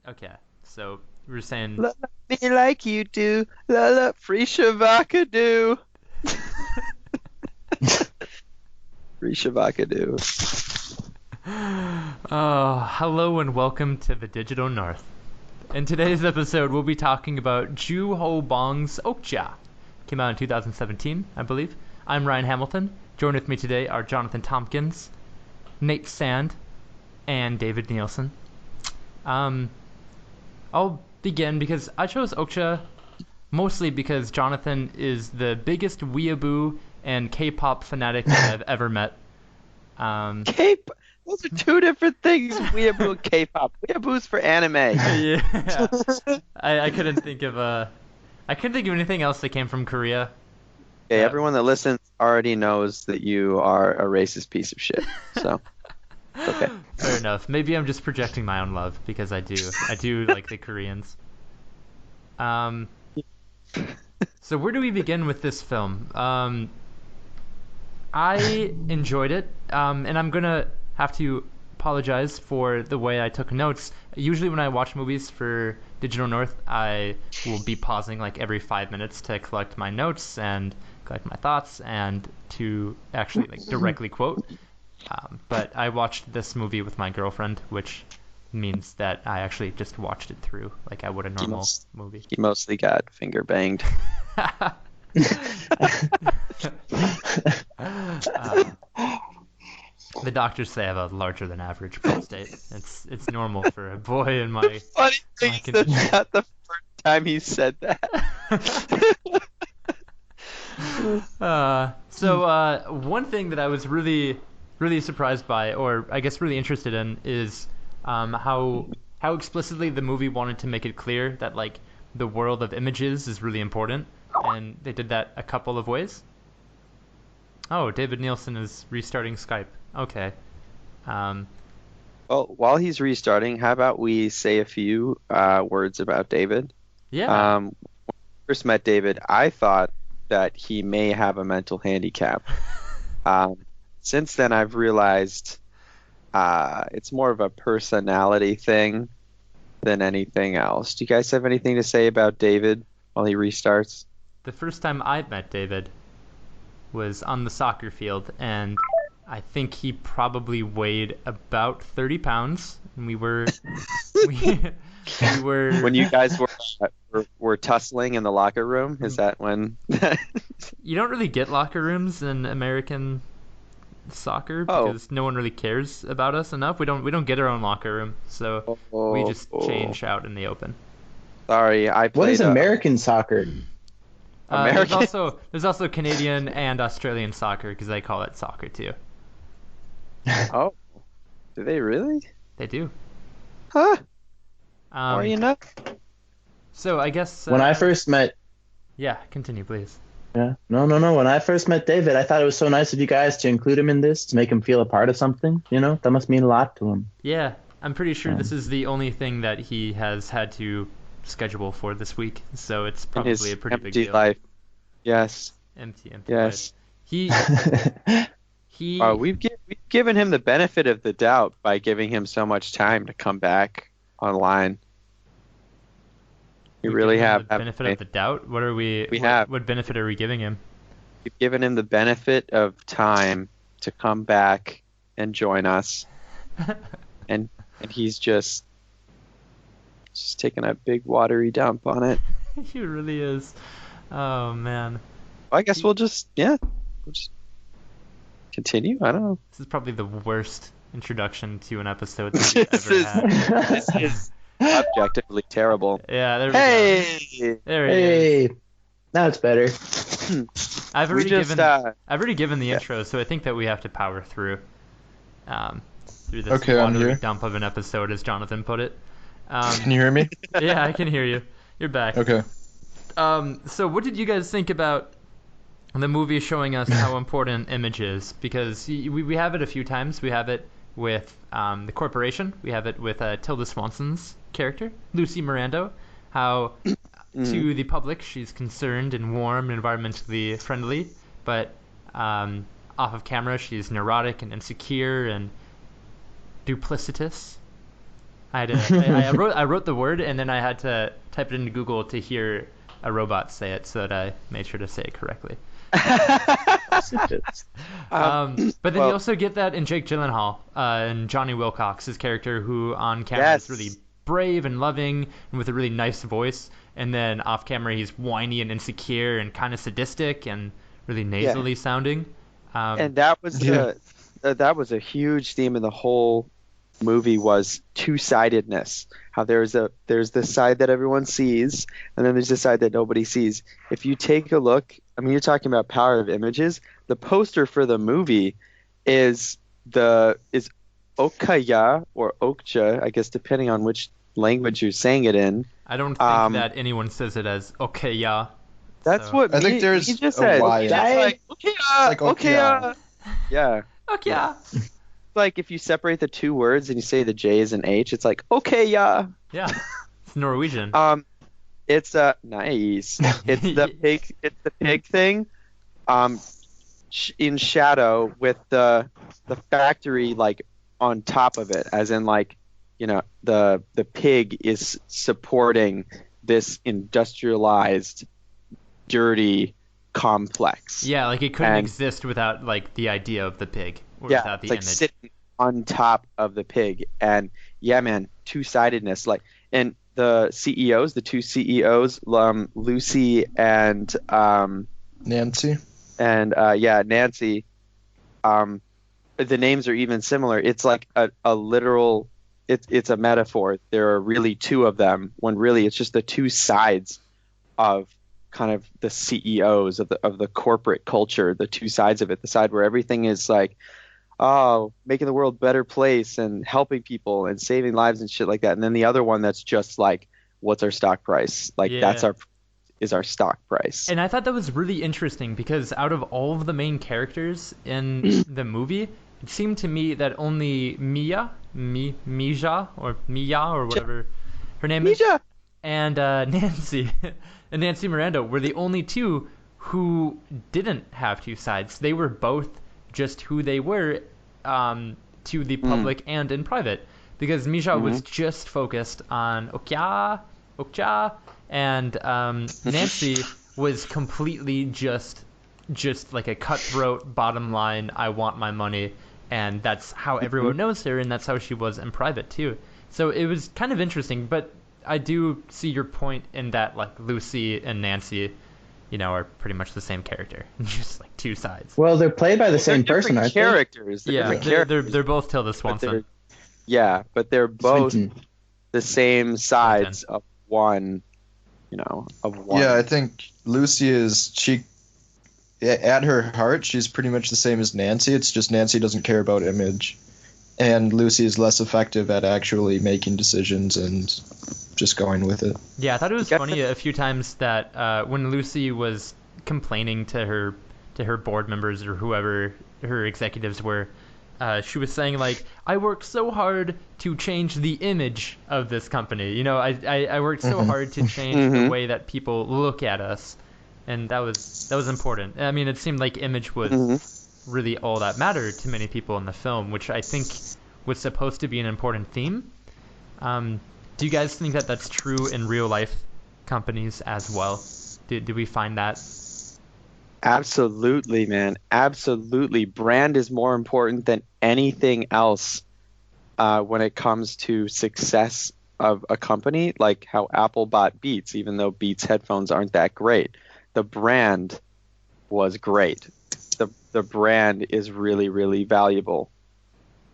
Okay, so we were saying, Love me like you do. La la, free Shavakadu. Free Shavakadu. hello and welcome to the Digital North. In today's episode, we'll be talking about Joo-ho Bong's Okja. Came out in 2017, I believe. I'm Ryan Hamilton. Joined with me today are Jonathan Tompkins, Nate Sand, and David Nielsen. I'll begin because I chose Okja mostly because Jonathan is the biggest weeaboo and K-pop fanatic I've ever met. K Those are two different things. Weeaboo and K-pop. Weeaboo's for anime. Yeah, I couldn't think of anything else that came from Korea. Okay, That everyone that listens already knows that you are a racist piece of shit. So, okay. Fair enough. Maybe I'm just projecting my own love because I do like the Koreans. Um, so where do we begin with this film? I enjoyed it, and I'm gonna have to apologize for the way I took notes. Usually, when I watch movies for Digital North, I will be pausing like every 5 minutes to collect my notes and collect my thoughts and to actually like directly quote. But I watched this movie with my girlfriend, which means that I actually just watched it through like I would a He normal most movie. he mostly got finger banged. uh, the doctors say I have a larger than average prostate. It's normal for a boy in The funny thing my is that's condition. not the first time he said that. One thing that I was really surprised by, or I guess really interested in, is how explicitly the movie wanted to make it clear that like the world of images is really important, and they did that a couple of ways. Oh, David Nielsen is restarting Skype. Okay. Um, Well, while he's restarting, how about we say a few words about David? yeah. When I first met David, I thought that he may have a mental handicap. Um, since then, I've realized it's more of a personality thing than anything else. Do you guys have anything to say about David while he restarts? The first time I met David was on the soccer field, and I think he probably weighed about 30 pounds. And we we When were. you guys were tussling in the locker room, is that when? You don't really get locker rooms in American soccer Oh, because no one really cares about us enough. We don't get our own locker room, so we oh, just oh. change out in the open. Sorry, I What is played American soccer? There's American. also there's also Canadian and Australian soccer because they call it soccer too. Oh, do they really? They do. Huh? Or Um, you know? so I guess When I first met, yeah, continue please. yeah, no. When I first met David, I thought it was so nice of you guys to include him in this, to make him feel a part of something. That must mean a lot to him. Yeah, I'm pretty sure this Um, is the only thing that he has had to schedule for this week, so it's In probably his a pretty big empty deal. life. Yes, Empty life. yes. He he We've given him the benefit of the doubt by giving him so much time to come back online. We we've given really him the have, haven't benefit we? of the doubt. What are we? We What have. what benefit are we giving him? We've given him the benefit of time to come back and join us, and he's just taking a big watery dump on it. He really is. Oh man, I guess we'll just continue. I don't know. this is probably the worst introduction to an episode that we've This ever is had. this is objectively terrible. Yeah, there we go. Hey, There he is. Hey, now it's better. I've we already just given I've already given the yeah. intro, so I think that we have to power um, through this Okay, I'm watery here. dump of an episode, as Jonathan put it. Um, Can you hear me? yeah, I can hear you. You're back. Okay. So what did you guys think about the movie showing us how important image is? Because we have it a few times. We have it with the corporation. We have it with Tilda Swanson's character, Lucy Miranda. How Mm. to the public she's concerned and warm and environmentally friendly, but off of camera she's neurotic and insecure and duplicitous. I wrote the word and then I had to type it into Google to hear a robot say it so that I made sure to say it correctly. But then you also get that in Jake Gyllenhaal and Johnny Wilcox's character, who on camera is really brave and loving and with a really nice voice, and then off camera he's whiny and insecure and kind of sadistic and really nasally sounding. And that was a huge theme in the whole movie, was two-sidedness. How there's the side that everyone sees, and then there's the side that nobody sees. If you take a look, I mean, you're talking about power of images. The poster for the movie is Okja or Okja, I guess, depending on which language you're saying it in. I don't think that anyone says it as Okja. That's what I think there's he just a said. Y. Like, Okja. Yeah. Okja. Like if you separate the two words and you say the J is an H, it's like yeah. Yeah, it's Norwegian. It's nice. It's the pig thing. In shadow with the factory like on top of it, as in like, you know, the pig is supporting this industrialized, dirty complex. Yeah, like it couldn't exist without like the idea of the pig. Or without the it's like image. sitting on top of the pig. And yeah, man, two-sidedness. Like, and the two CEOs, Lucy and Nancy. And Nancy. The names are even similar. It's like a literal. It's a metaphor. There are really two of them, when really it's just the two sides of kind of the CEOs of the corporate culture. The two sides of it. The side where everything is like, oh, making the world a better place and helping people and saving lives and shit like that. And then the other one that's just like, what's our stock price? Like that's our stock price. And I thought that was really interesting because out of all of the main characters in the movie, it seemed to me that only Mija or whatever her name is, and Nancy and Nancy Miranda were the only two who didn't have two sides. They were both just who they were to the public and in private, because Mija was just focused on Okja, and Nancy was completely just like a cutthroat bottom line, I want my money, and that's how everyone knows her, and that's how she was in private too. So it was kind of interesting, but I do see your point in that like Lucy and Nancy, you know, are pretty much the same character, just like two sides. Well, they're played by the same person, aren't characters. They're both Tilda Swinton. But they're both the same sides of one. You know, of one. Yeah, I think Lucy at her heart, she's pretty much the same as Nancy. It's just Nancy doesn't care about image, and Lucy is less effective at actually making decisions and just going with it. Yeah, I thought it was funny a few times that when Lucy was complaining to her board members or whoever her executives were, she was saying like, I worked so hard to change the image of this company. You know, I worked so hard to change the way that people look at us, and that was important. I mean, it seemed like image was really all that mattered to many people in the film, which I think was supposed to be an important theme. Do you guys think that that's true in real life companies as well? Do we find that? Absolutely, man. Absolutely. Brand is more important than anything else when it comes to success of a company, like how Apple bought Beats, even though Beats headphones aren't that great. The brand was great. The brand is really, really valuable.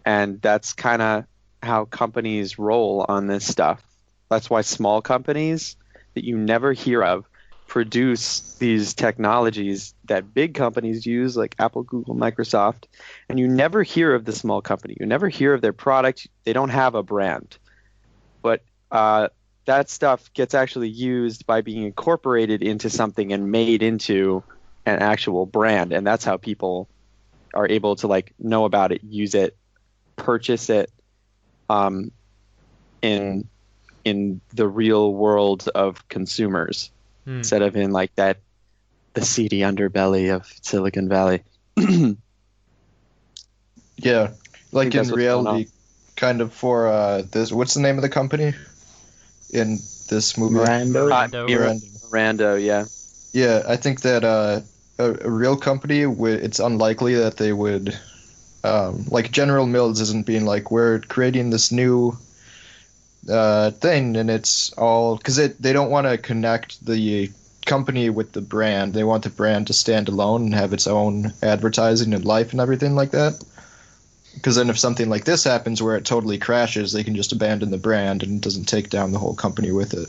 And that's kind of how companies roll on this stuff. That's why small companies that you never hear of produce these technologies that big companies use, like Apple, Google, Microsoft, and you never hear of the small company. You never hear of their product. They don't have a brand. But that stuff gets actually used by being incorporated into something and made into an actual brand, and that's how people are able to like know about it, use it, purchase it in the real world of consumers. Instead of in like the seedy underbelly of Silicon Valley. Yeah, like in reality, kind of for this. What's the name of the company in this movie? Miranda. Miranda, yeah. Yeah, I think that a real company it's unlikely that they would like General Mills isn't being like, we're creating this new thing, and it's all because they don't want to connect the company with the brand. They want the brand to stand alone and have its own advertising and life and everything like that. Because then if something like this happens where it totally crashes, they can just abandon the brand and it doesn't take down the whole company with it.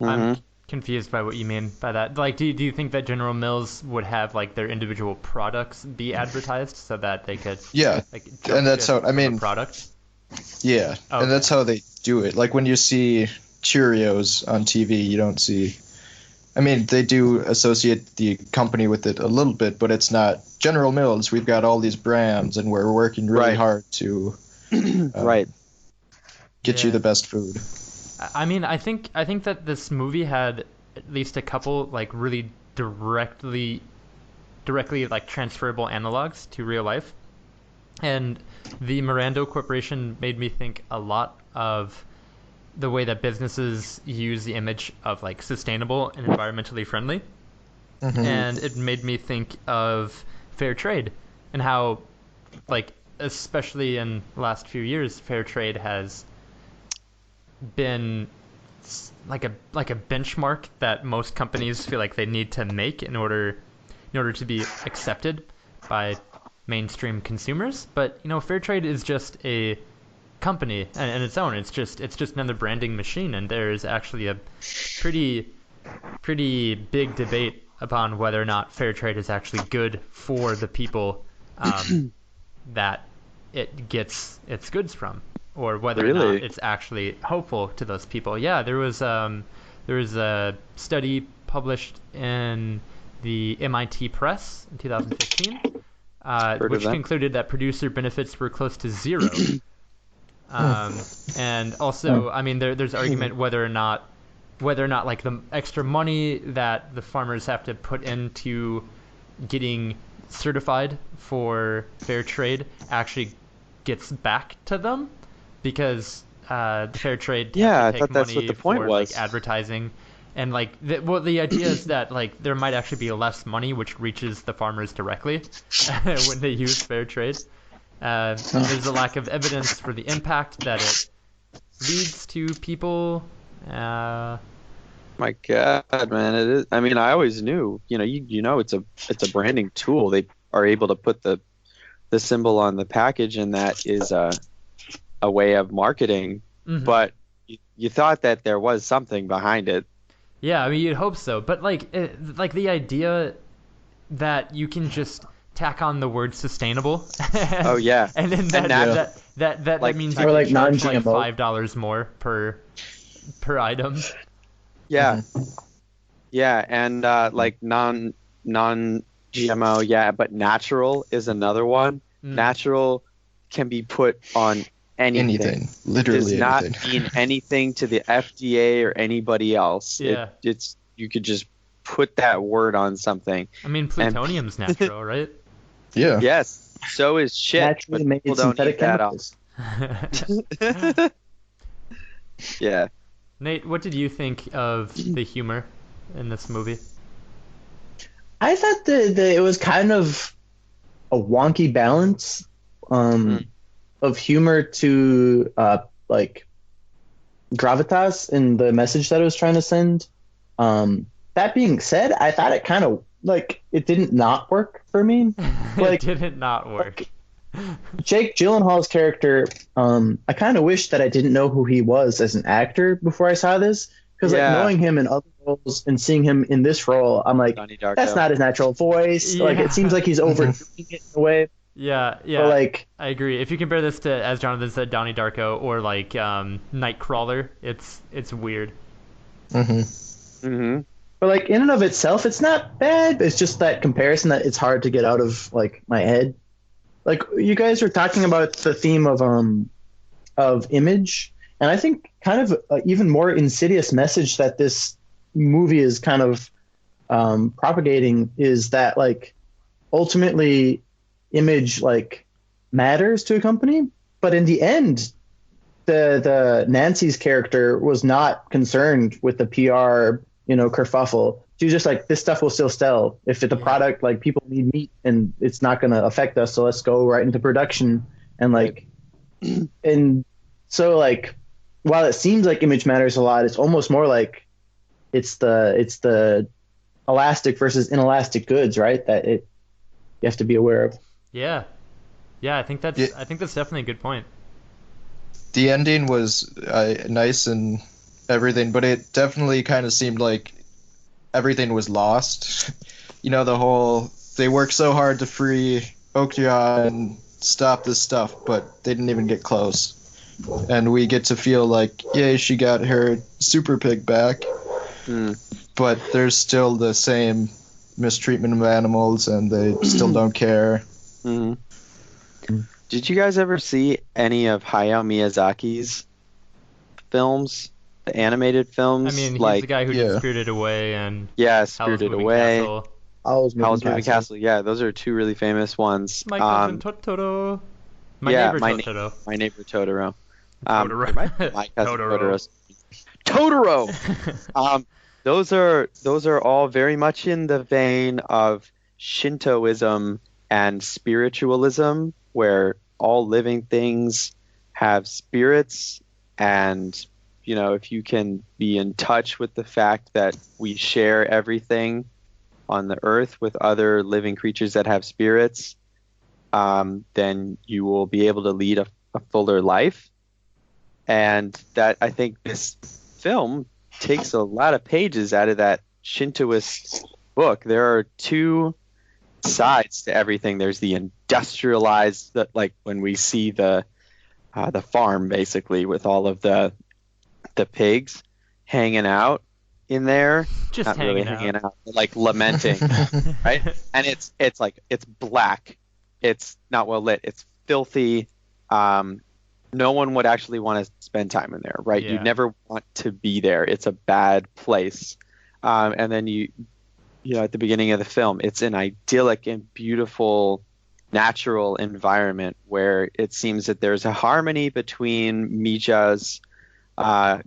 I'm confused by what you mean by that. Like, do you think that General Mills would have like their individual products be advertised so that they could like and that's how I mean product? Yeah, Okay. and that's how they do it. Like when you see Cheerios on TV, you don't see. I mean, they do associate the company with it a little bit, but it's not General Mills. We've got all these brands, and we're working really hard to get you the best food. I mean, I think that this movie had at least a couple like really directly like transferable analogs to real life, and the Miranda Corporation made me think a lot of the way that businesses use the image of like sustainable and environmentally friendly. And it made me think of fair trade and how, like, especially in the last few years, fair trade has been like a benchmark that most companies feel like they need to make in order to be accepted by mainstream consumers. But fair trade is just a company and its own. It's just another branding machine, and there's actually a pretty big debate upon whether or not fair trade is actually good for the people that it gets its goods from, or whether or not it's actually hopeful to those people. Yeah, there was a study published in the MIT Press in 2015, which concluded that producer benefits were close to zero. And also, I mean, there's argument whether or not like the extra money that the farmers have to put into getting certified for fair trade actually gets back to them, because the fair trade I take thought that's money what the point for was. like advertising, and like the idea is that like there might actually be less money which reaches the farmers directly when they use fair trade. There's a lack of evidence for the impact that it leads to people. My God, man, it is. I mean, I always knew. It's a branding tool. They are able to put the symbol on the package, and that is a way of marketing. But you thought that there was something behind it. Yeah, I mean, you'd hope so. But like the idea that you can just tack on the word sustainable. Oh yeah, and then that means you like can charge like non-GMO. $5 more per item. Yeah, yeah, and like non-GMO, yeah, but natural is another one. Natural can be put on anything. Literally does not anything. mean anything to the FDA or anybody else. Yeah. It's you could just put that word on something. I mean, plutonium's natural, right? Yeah. Yes, so is shit. Naturally But made people don't synthetic eat that chemicals. Yeah. Nate, what did you think of the humor in this movie? I thought that it was kind of a wonky balance of humor to like gravitas in the message that it was trying to send. That being said, I thought it kind of like it didn't not work for me. Like, it didn't not work. Jake Gyllenhaal's character, I kind of wish that I didn't know who he was as an actor before I saw this, because like knowing him in other roles and seeing him in this role, I'm like, that's not his natural voice. Yeah. Like it seems like he's overdoing it in a way. Yeah. But like, I agree. If you compare this to, as Jonathan said, Donnie Darko or like Nightcrawler, it's weird. But like in and of itself, it's not bad. It's just that comparison that it's hard to get out of like my head. Like you guys were talking about the theme of image, and I think kind of even more insidious message that this movie is kind of propagating is that like ultimately image like matters to a company. But in the end, the Nancy's character was not concerned with the PR, kerfuffle. She was just like, this stuff will still sell. If the product, like, people need meat and it's not going to affect us, so let's go right into production. And like, and so like, while it seems like image matters a lot, it's almost more like it's the elastic versus inelastic goods, right? That you have to be aware of. Yeah. Yeah, I think that's definitely a good point. The ending was nice and everything, but it definitely kind of seemed like everything was lost. The whole, they worked so hard to free Okja and stop this stuff, but they didn't even get close. And we get to feel like, yay, she got her super pig back. But there's still the same mistreatment of animals, and they still don't care. Did you guys ever see any of Hayao Miyazaki's films, the animated films? I mean, he's like, the guy who did Spirited Away and Spirited Howl's Moving Away, Castle. Howl's Moving Castle. Yeah, those are two really famous ones. My Cousin Totoro. My Neighbor Totoro. My Neighbor Totoro. Totoro. My Cousin Totoro. Those are all very much in the vein of Shintoism and spiritualism, where all living things have spirits, and if you can be in touch with the fact that we share everything on the earth with other living creatures that have spirits, then you will be able to lead a fuller life. And that, I think, this film takes a lot of pages out of that Shintoist book. There are two sides to everything. There's the industrialized, like when we see the farm, basically, with all of the pigs hanging out in there, just not hanging really hanging out, like lamenting, right? And it's like, it's black, it's not well lit, it's filthy. No one would actually want to spend time in there, right? Yeah. You never want to be there. It's a bad place. And then you at the beginning of the film, it's an idyllic and beautiful natural environment where it seems that there's a harmony between Mija's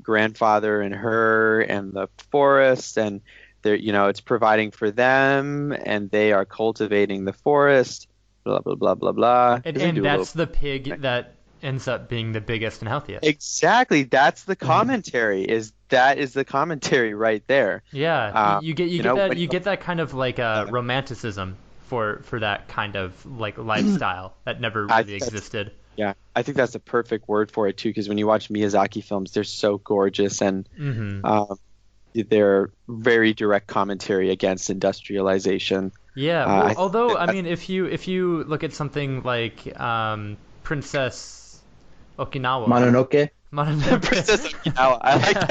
grandfather and her and the forest, and they're, it's providing for them, and they are cultivating the forest, blah blah blah blah blah. And that's the pig that ends up being the biggest and healthiest. Exactly, that's the commentary. That is the commentary right there. Yeah, you get that kind of like romanticism for that kind of like lifestyle that never really existed. Yeah, I think that's the perfect word for it too, because when you watch Miyazaki films, they're so gorgeous, and they're very direct commentary against industrialization. Yeah, although I mean, if you look at something like Princess Okinawa. Mononoke. Princess Okinawa. I like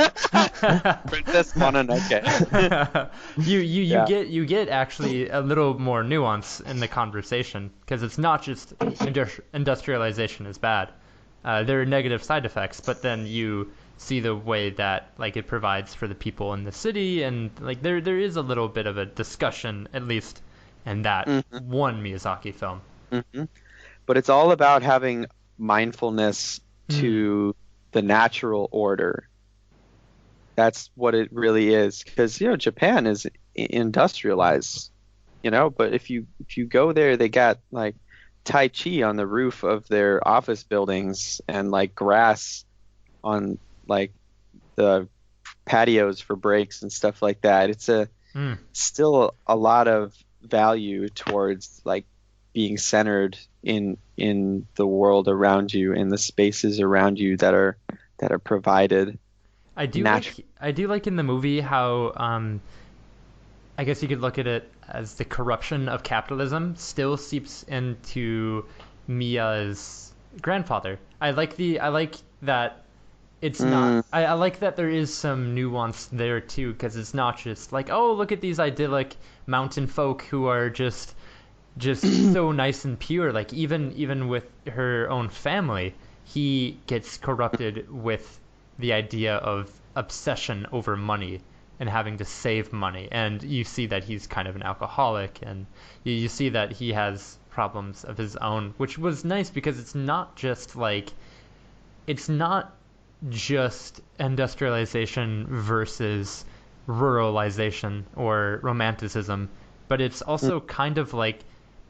that. Princess Mononoke. You get actually a little more nuance in the conversation, because it's not just industrialization is bad. There are negative side effects, but then you see the way that like it provides for the people in the city, and like there is a little bit of a discussion, at least in that one Miyazaki film. But it's all about having mindfulness to the natural order. That's what it really is, because Japan is industrialized, but if you go there, they got like Tai Chi on the roof of their office buildings, and like grass on like the patios for breaks and stuff like that. It's still a lot of value towards like being centered in the world around you, in the spaces around you that are provided. I do like in the movie how I guess you could look at it as the corruption of capitalism still seeps into Mia's grandfather. I like that it's not. I like that there is some nuance there too, because it's not just like, oh, look at these idyllic mountain folk who are just so nice and pure. Like even with her own family, he gets corrupted with the idea of obsession over money and having to save money, and you see that he's kind of an alcoholic, and you see that he has problems of his own, which was nice because it's not just industrialization versus ruralization or romanticism, but it's also kind of like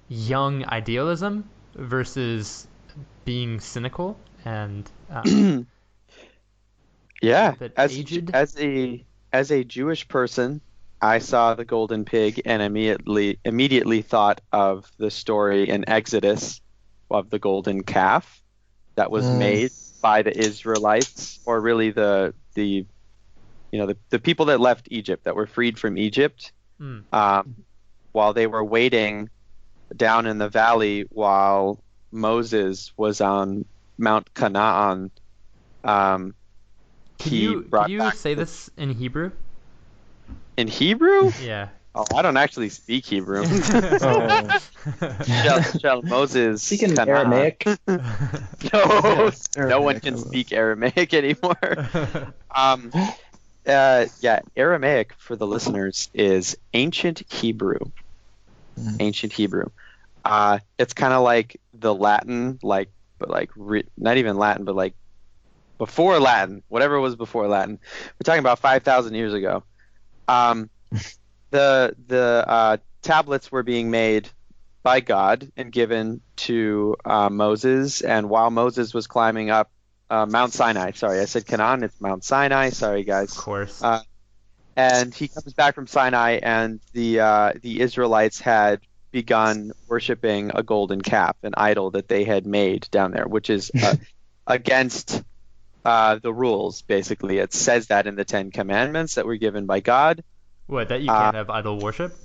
young idealism versus being cynical and Yeah, bit as aged. as a Jewish person, I saw the golden pig and immediately thought of the story in Exodus of the golden calf that was made by the Israelites, or really the people that left Egypt, that were freed from Egypt, while they were waiting down in the valley while Moses was on Mount Canaan. Could you say this in Hebrew? In Hebrew? Yeah. Oh, I don't actually speak Hebrew. Oh. Shall Moses Speaking Canaan. Aramaic. No, no Aramaic, one can I will. speak Aramaic anymore. Yeah, Aramaic for the listeners is ancient Hebrew. Ancient Hebrew. It's kind of like the Latin, not even Latin, but like before Latin, whatever was before Latin. We're talking about 5,000 years ago. The tablets were being made by God and given to Moses, and while Moses was climbing up Mount Sinai, sorry, I said Canaan, it's Mount Sinai, sorry guys. Of course. And he comes back from Sinai, and the Israelites had begun worshiping a golden calf, an idol that they had made down there, which is against the rules, basically. It says that in the Ten Commandments that were given by God. What, that you can't have idol worship?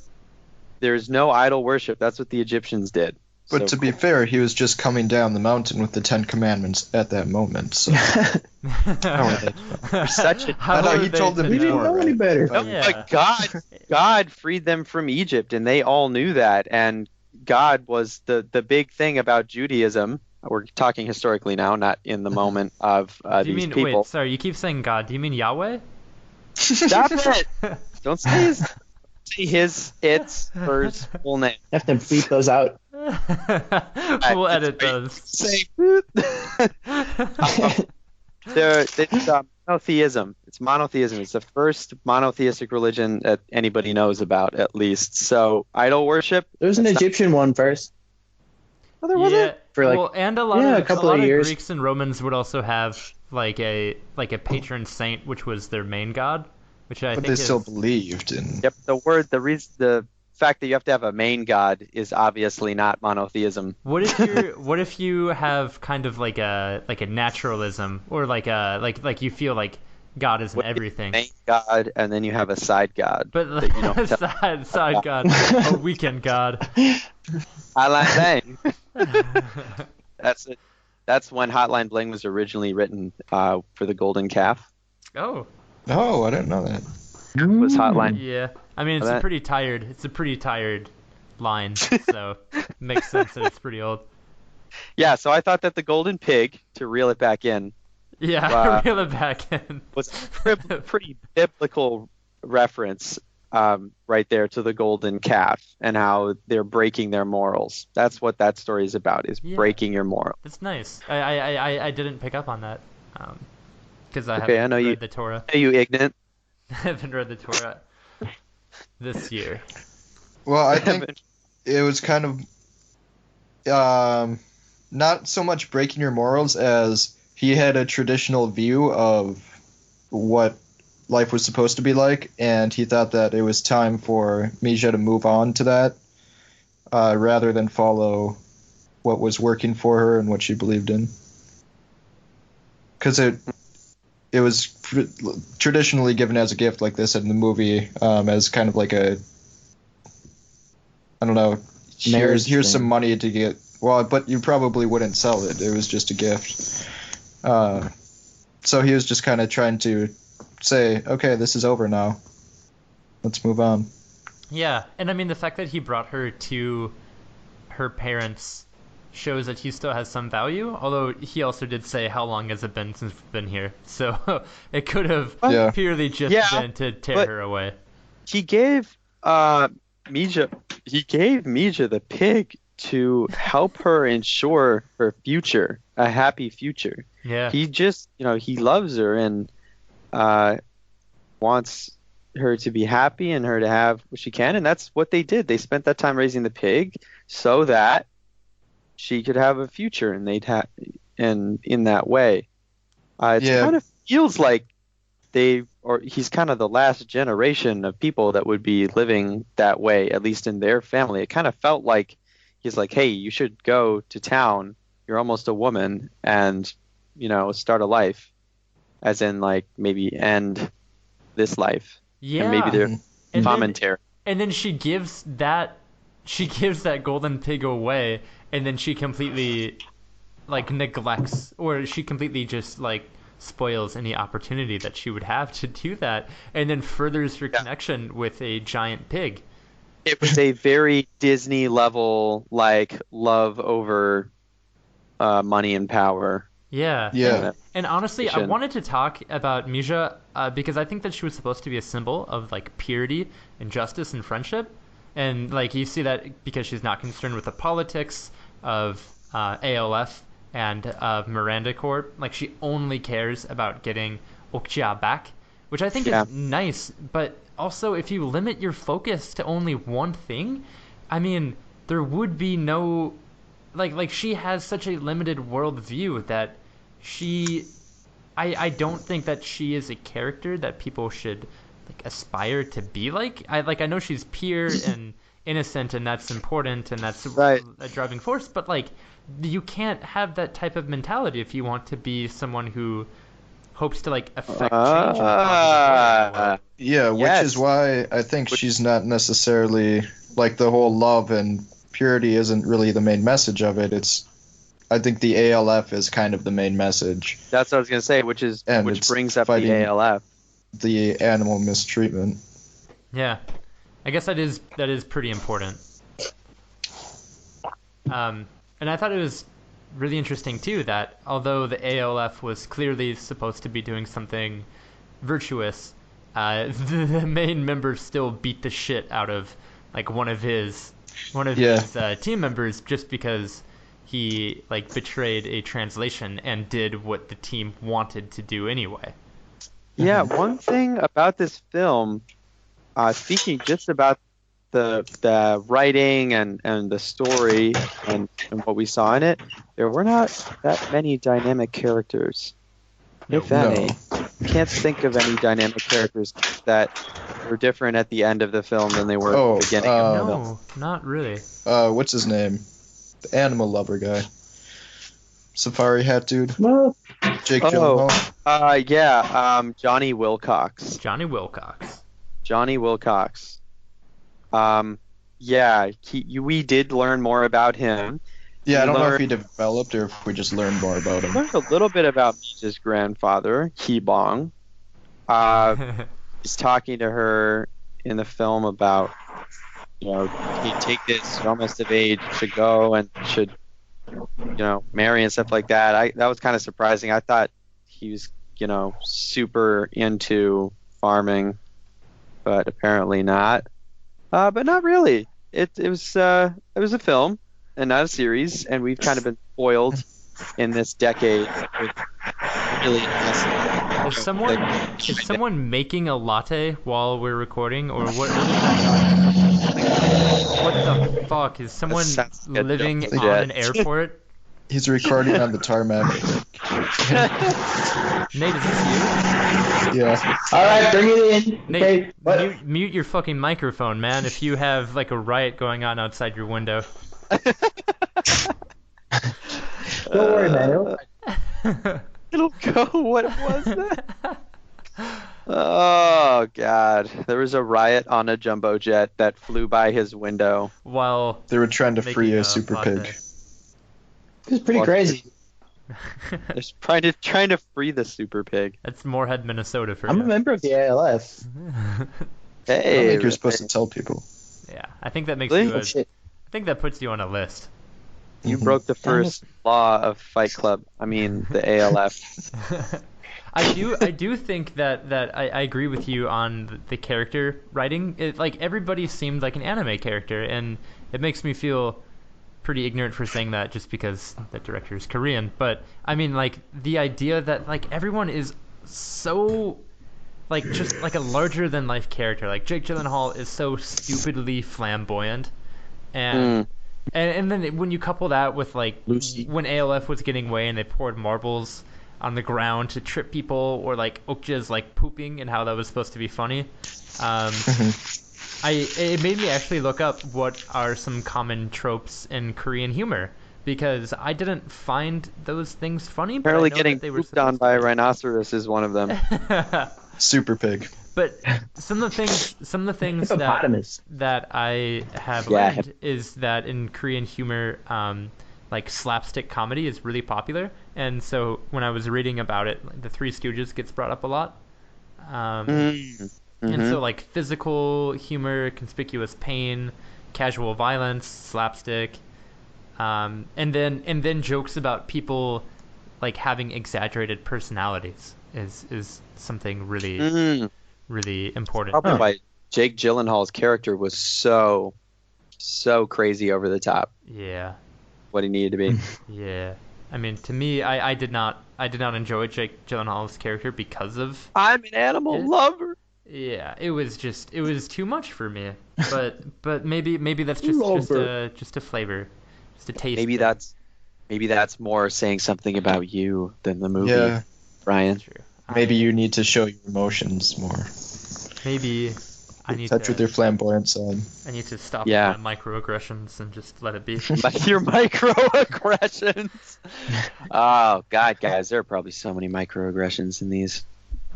There's no idol worship. That's what the Egyptians did. But to be fair, he was just coming down the mountain with the 10 Commandments at that moment. So such a How I know are he they told them to We didn't before, know any right? better. No, Yeah. but God freed them from Egypt, and they all knew that. And God was the big thing about Judaism. We're talking historically now, not in the moment of Do you these mean, people. wait, sorry, you keep saying God. Do you mean Yahweh? Stop it! Don't say its first full name. Have to beat those out. We'll edit those. Say it's monotheism. It's monotheism. It's the first monotheistic religion that anybody knows about, at least. So idol worship. There was an Egyptian one first. Oh, there wasn't. Yeah, For, like, well, and a lot yeah, of a couple of years. Greeks and Romans would also have like a patron saint, which was their main god, which I But think they is still believed in. Yep. The fact that you have to have a main god is obviously not monotheism. What if you have kind of like a naturalism, or like you feel like God is in What if everything, Main god, and then you have a side god. but that you don't tell. side god, a weekend god. Hotline Bling. That's when Hotline Bling was originally written for the Golden Calf. Oh, Oh, I didn't know that. Was Hotline? yeah. I mean, it's That- a pretty tired line, so makes sense that it's pretty old. Yeah. So I thought that the Golden Pig, to reel it back in, Yeah, Wow. reel it back in. was a pretty biblical reference right there to the golden calf and how they're breaking their morals. That's what that story is about, is Yeah. breaking your moral. That's nice. I didn't pick up on that, because I Okay, I haven't know read you- the Torah. Are you ignorant? I haven't read the Torah this year. Well, I think it was kind of not so much breaking your morals as he had a traditional view of what life was supposed to be like, and he thought that it was time for Misha to move on to that rather than follow what was working for her and what she believed in. Because it was traditionally given as a gift, like they said in the movie, as kind of like a, I don't know, Marriage here's thing. some money to get. Well, but you probably wouldn't sell it. It was just a gift. So he was just kind of trying to say, okay, this is over now. Let's move on. Yeah, and I mean the fact that he brought her to her parents shows that he still has some value, although he also did say how long has it been since we've been here, so it could have Yeah. purely just Yeah, been to tear but- her away. He gave Misha the pig to help her ensure her future, a happy future. Yeah. He just, he loves her and wants her to be happy and her to have what she can, and that's what they did. They spent that time raising the pig so that she could have a future, and and in that way, it kind of feels like he's kind of the last generation of people that would be living that way, at least in their family. It kind of felt like he's like, hey, you should go to town. You're almost a woman, and start a life, as in like maybe end this life. Yeah. And maybe their commentary. And then she gives that golden pig away, and then she completely like neglects, or she completely just like spoils any opportunity that she would have to do that, and then furthers her connection with a giant pig. It was a very Disney level, like, love over money and power. Yeah. And honestly, I wanted to talk about Mija because I think that she was supposed to be a symbol of like purity and justice and friendship. And like you see that because she's not concerned with the politics of ALF and of Miranda Corp. Like she only cares about getting Okja back, which I think is nice. But also, if you limit your focus to only one thing, I mean, there would be no like she has such a limited worldview that I don't think that she is a character that people should like aspire to be like. I know she's pure and innocent, and that's important, and that's a driving force, but like you can't have that type of mentality if you want to be someone who hopes to like affect change in a positive way. Which is why I think she's not necessarily like the whole love and purity isn't really the main message of it. I think the ALF is kind of the main message. That's what I was going to say, which brings up the ALF. The animal mistreatment. Yeah. I guess that is pretty important. And I thought it was really interesting too that although the ALF was clearly supposed to be doing something virtuous, the main members still beat the shit out of like one of his team members just because he like betrayed a translation and did what the team wanted to do anyway. Yeah, one thing about this film, speaking just about the writing and the story and what we saw in it, there were not that many dynamic characters. If any. I can't think of any dynamic characters that were different at the end of the film than they were at the beginning of the film. No, not really. What's his name? The animal lover guy. Safari hat dude. Well, Jake Gyllenhaal. Johnny Wilcox. Johnny Wilcox. We did learn more about him. Yeah, I don't know if he developed or if we just learned more about him. Learned a little bit about Mija's grandfather, Bong. He's talking to her in the film about, he'd take this, you're almost of age to go and should, marry and stuff like that. That was kind of surprising. I thought he was, super into farming, but apparently not. But not really. It was a film and not a series, and we've kind of been spoiled in this decade with really Is someone making a latte while we're recording, or what is that noise? What the fuck? Is someone living on an airport? He's recording on the tarmac. Nate, is this you? Yeah. all right, bring it in. Nate, Okay, mute your fucking microphone, man, if you have like a riot going on outside your window. don't worry, man. It'll go. What was that? Oh God! There was a riot on a jumbo jet that flew by his window. While They were trying to free making a super latte. pig. It's pretty crazy. They're trying to free the super pig. That's Moorhead, Minnesota for I'm you. a member of the ALF. I Hey, don't think you're supposed to tell people. Yeah, I think that makes Really? you. Oh, shit. I think that puts you on a list. You broke the first law of Fight Club. I mean, the ALF. I do think that I agree with you on the character writing. Like everybody seemed like an anime character, and it makes me feel pretty ignorant for saying that just because the director is Korean. But I mean, like the idea that like everyone is so like just like a larger than life character. Like Jake Gyllenhaal is so stupidly flamboyant, and and then when you couple that with like Lucy. when ALF was getting away and they poured marbles on the ground to trip people, or like Okja's like pooping and how that was supposed to be funny. It made me actually look up what are some common tropes in Korean humor, because I didn't find those things funny. But Apparently I know getting that they were pooped on supposed by a to rhinoceros is one of them. Super pig. But some of the things Hippopotamus. that I have Yeah. learned is that in Korean humor, like slapstick comedy is really popular, and so when I was reading about it, like, the Three Stooges gets brought up a lot. And so like physical humor, conspicuous pain, casual violence, slapstick, and then jokes about people like having exaggerated personalities is something really really important. Probably why Jake Gyllenhaal's character was so crazy over the top. Yeah. What he needed to be. Yeah. I mean, to me, I did not enjoy Jake Gyllenhaal's character because of I'm an animal lover. yeah, it was too much for me. But maybe that's just a flavor, just a taste. Maybe that's more saying something about you than the movie, Yeah. Brian. True. Maybe you need to show your emotions more. Maybe I need Touch with your flamboyant side. I need to stop Yeah. my microaggressions and just let it be. Your microaggressions. Oh God, guys, there are probably so many microaggressions in these.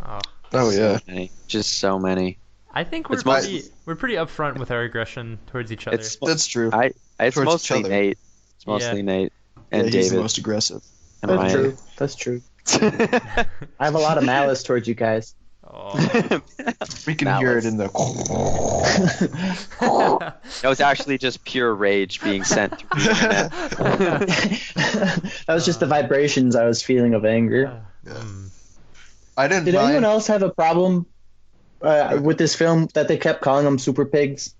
Oh, Oh yeah. So many. Just so many. I think It's my- we're pretty upfront with our aggression towards each other. That's true. It's Towards mostly each other. Nate. It's mostly Yeah. Nate Yeah, and he's the David most aggressive. and That's Ryan. true. That's true. I have a lot of malice towards you guys. Oh. We can hear it in the. That was actually just pure rage being sent through the internet. That was just the vibrations I was feeling of anger. I didn't Did mind. anyone else have a problem with this film that they kept calling them super pigs?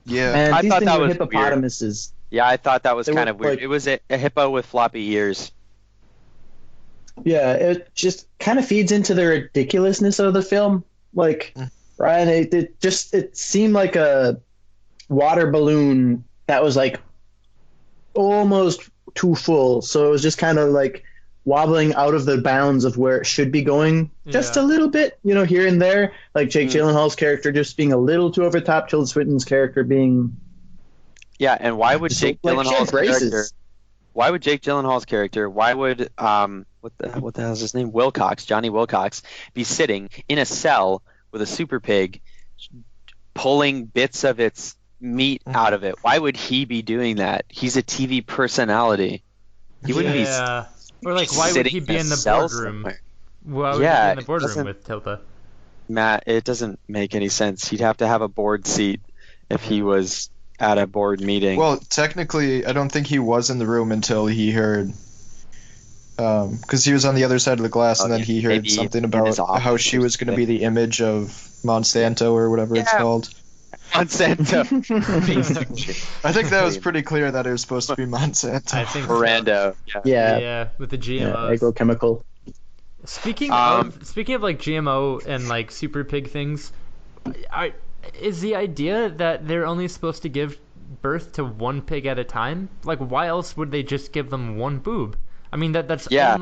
Yeah. And I these thought things that were was weird. hippopotamuses. Yeah, I thought that was They kind were of weird. like- It was a hippo with floppy ears. Yeah, it just kind of feeds into the ridiculousness of the film. Like, Ryan, it seemed like a water balloon that was like almost too full. So it was just kind of like wobbling out of the bounds of where it should be going just a Yeah. little bit, here and there. Like Jake Gyllenhaal's character just being a little too over the top, Tilda Swinton's character being. Yeah, and why would Jake like, she had Gyllenhaal's character? braces. Why would Jake Gyllenhaal's character? Why would what the hell is his name? Johnny Wilcox, be sitting in a cell with a super pig, pulling bits of its meat out of it? Why would he be doing that? He's a TV personality. He wouldn't be. Yeah. Or like, why would sitting he be in the cell boardroom? somewhere. Why would he Yeah, be in the it boardroom doesn't- with Tilda? Matt, it doesn't make any sense. He'd have to have a board seat if he was at a board meeting. Well, technically, I don't think he was in the room until he heard. Because he was on the other side of the glass, and then he heard maybe something in about his office how she or was going to be the image of Monsanto or whatever it's Yeah. called. Monsanto. I think that was pretty clear that it was supposed to be Monsanto. I think so. Miranda. Yeah. Yeah, Yeah, with the yeah, GMOs. agrochemical. Speaking Um, of like GMO and like super pig things, is the idea that they're only supposed to give birth to one pig at a time? Like, why else would they just give them one boob? I mean, that's Yeah.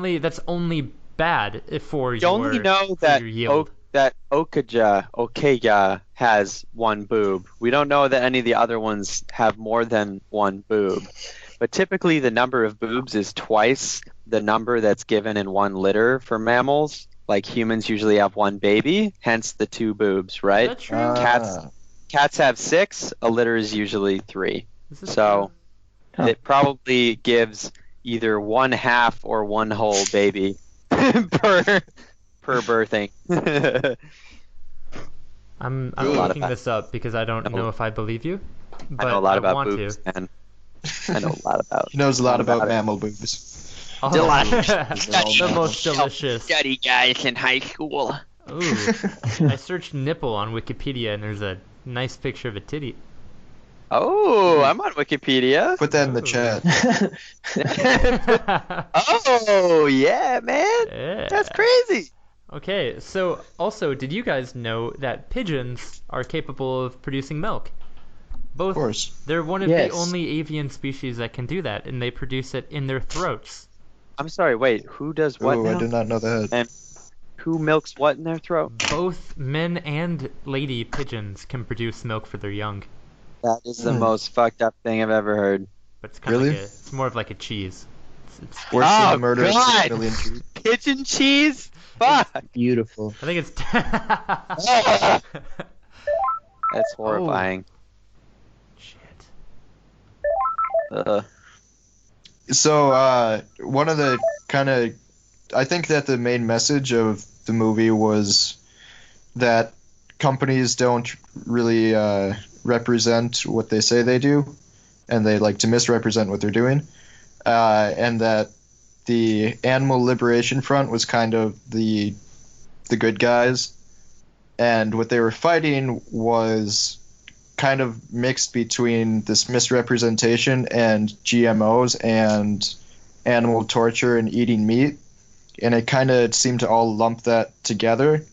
only bad for You only know for that your yield. that Okja has one boob. We don't know that any of the other ones have more than one boob. But typically the number of boobs is twice the number that's given in one litter for mammals. Like humans usually have one baby, hence the two boobs, right? Is that true? Cats have 6, a litter is usually 3. Is this So Huh. it probably gives either one half or one whole baby per birthing. I'm I know a lot looking about- this up because I don't I know- know if I believe you, but I know a lot about want boobs, to. man. I know a lot about. He knows a lot about it. mammal boobs. Oh, Delicious. the most delicious. Study guys in high school. Ooh, I searched nipple on Wikipedia and there's a nice picture of a titty. Oh, I'm on Wikipedia. Put that in the chat. Oh, yeah, man. Yeah. That's crazy. Okay, so also, did you guys know that pigeons are capable of producing milk? Both. Of course. They're one of Yes. the only avian species that can do that, and they produce it in their throats. I'm sorry, wait, who does what Ooh, now? I did not know that. And who milks what in their throat? Both men and lady pigeons can produce milk for their young, That is the most fucked up thing I've ever heard. but it's kind of Really? like it's more of like a cheese. It's Worse than Oh, the murder of God. 6 million Jews. Pigeon cheese? Fuck. Beautiful. I think it's. That's horrifying. Shit. So, one of the I think that the main message of the movie was that companies don't really represent what they say they do, and they like to misrepresent what they're doing, and that the Animal Liberation Front was kind of the good guys, and what they were fighting was kind of mixed between this misrepresentation and GMOs and animal torture and eating meat, and it kind of seemed to all lump that together